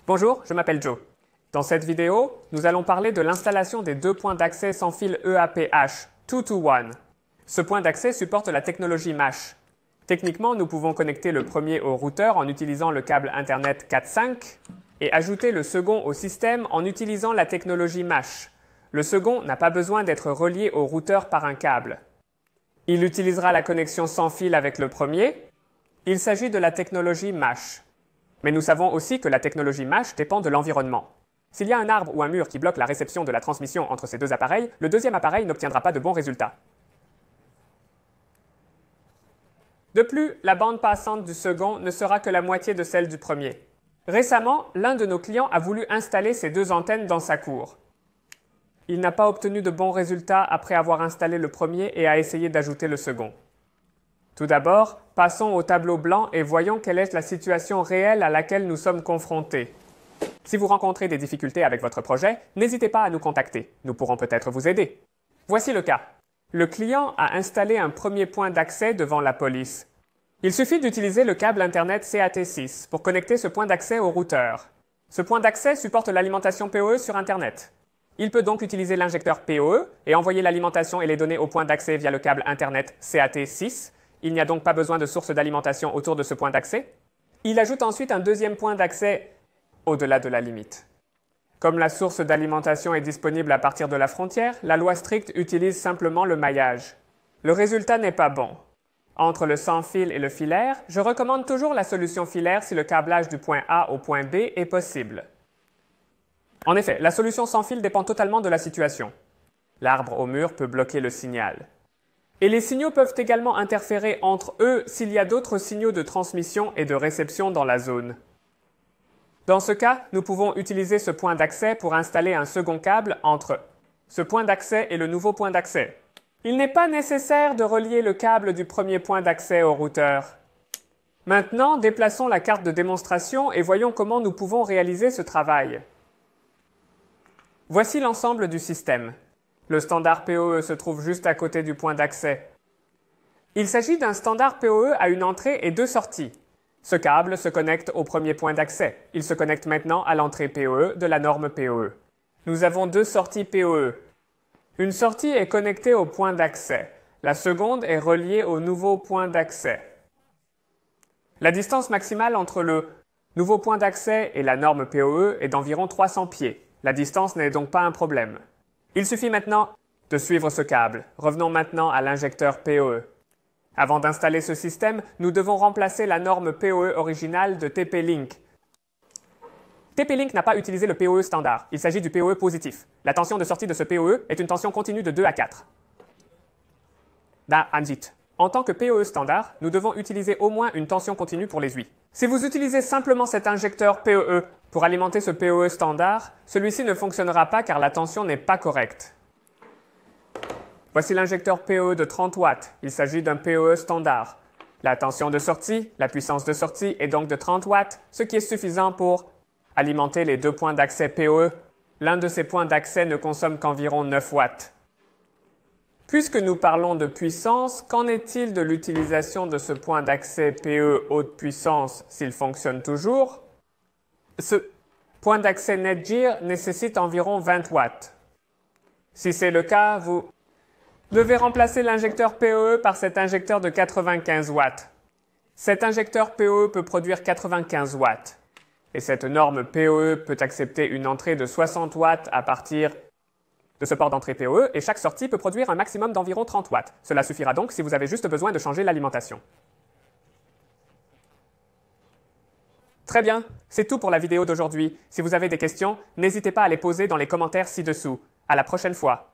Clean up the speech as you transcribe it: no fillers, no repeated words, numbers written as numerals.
Bonjour, je m'appelle Joe. Dans cette vidéo, nous allons parler de l'installation des deux points d'accès sans fil EAPH 2-to-1. Ce point d'accès supporte la technologie MASH. Techniquement, nous pouvons connecter le premier au routeur en utilisant le câble Internet Cat5 et ajouter le second au système en utilisant la technologie MASH. Le second n'a pas besoin d'être relié au routeur par un câble. Il utilisera la connexion sans fil avec le premier. Il s'agit de la technologie MASH. Mais nous savons aussi que la technologie MASH dépend de l'environnement. S'il y a un arbre ou un mur qui bloque la réception de la transmission entre ces deux appareils, le deuxième appareil n'obtiendra pas de bons résultats. De plus, la bande passante du second ne sera que la moitié de celle du premier. Récemment, l'un de nos clients a voulu installer ces deux antennes dans sa cour. Il n'a pas obtenu de bons résultats après avoir installé le premier et a essayé d'ajouter le second. Tout d'abord, passons au tableau blanc et voyons quelle est la situation réelle à laquelle nous sommes confrontés. Si vous rencontrez des difficultés avec votre projet, n'hésitez pas à nous contacter. Nous pourrons peut-être vous aider. Voici le cas. Le client a installé un premier point d'accès devant la police. Il suffit d'utiliser le câble Internet CAT6 pour connecter ce point d'accès au routeur. Ce point d'accès supporte l'alimentation PoE sur Internet. Il peut donc utiliser l'injecteur PoE et envoyer l'alimentation et les données au point d'accès via le câble Internet CAT6. Il n'y a donc pas besoin de source d'alimentation autour de ce point d'accès. Il ajoute ensuite un deuxième point d'accès au-delà de la limite. Comme la source d'alimentation est disponible à partir de la frontière, la loi stricte utilise simplement le maillage. Le résultat n'est pas bon. Entre le sans fil et le filaire, je recommande toujours la solution filaire si le câblage du point A au point B est possible. En effet, la solution sans fil dépend totalement de la situation. L'arbre au mur peut bloquer le signal. Et les signaux peuvent également interférer entre eux s'il y a d'autres signaux de transmission et de réception dans la zone. Dans ce cas, nous pouvons utiliser ce point d'accès pour installer un second câble entre ce point d'accès et le nouveau point d'accès. Il n'est pas nécessaire de relier le câble du premier point d'accès au routeur. Maintenant, déplaçons la carte de démonstration et voyons comment nous pouvons réaliser ce travail. Voici l'ensemble du système. Le standard PoE se trouve juste à côté du point d'accès. Il s'agit d'un standard PoE à une entrée et deux sorties. Ce câble se connecte au premier point d'accès. Il se connecte maintenant à l'entrée PoE de la norme PoE. Nous avons deux sorties PoE. Une sortie est connectée au point d'accès. La seconde est reliée au nouveau point d'accès. La distance maximale entre le nouveau point d'accès et la norme PoE est d'environ 300 pieds. La distance n'est donc pas un problème. Il suffit maintenant de suivre ce câble. Revenons maintenant à l'injecteur PoE. Avant d'installer ce système, nous devons remplacer la norme PoE originale de TP-Link. TP-Link n'a pas utilisé le PoE standard. Il s'agit du PoE positif. La tension de sortie de ce PoE est une tension continue de 2 à 4. Da Anjit. En tant que PoE standard, nous devons utiliser au moins une tension continue pour les UI. Si vous utilisez simplement cet injecteur PoE pour alimenter ce PoE standard, celui-ci ne fonctionnera pas car la tension n'est pas correcte. Voici l'injecteur PoE de 30 watts. Il s'agit d'un PoE standard. La tension de sortie, la puissance de sortie est donc de 30 watts, ce qui est suffisant pour alimenter les deux points d'accès PoE. L'un de ces points d'accès ne consomme qu'environ 9 watts. Puisque nous parlons de puissance, qu'en est-il de l'utilisation de ce point d'accès PoE haute puissance s'il fonctionne toujours? Ce point d'accès Netgear nécessite environ 20 watts. Si c'est le cas, vous devez remplacer l'injecteur PoE par cet injecteur de 95 watts. Cet injecteur PoE peut produire 95 watts. Et cette norme PoE peut accepter une entrée de 60 watts à partir de ce port d'entrée PoE et chaque sortie peut produire un maximum d'environ 30 watts. Cela suffira donc si vous avez juste besoin de changer l'alimentation. Très bien, c'est tout pour la vidéo d'aujourd'hui. Si vous avez des questions, n'hésitez pas à les poser dans les commentaires ci-dessous. À la prochaine fois.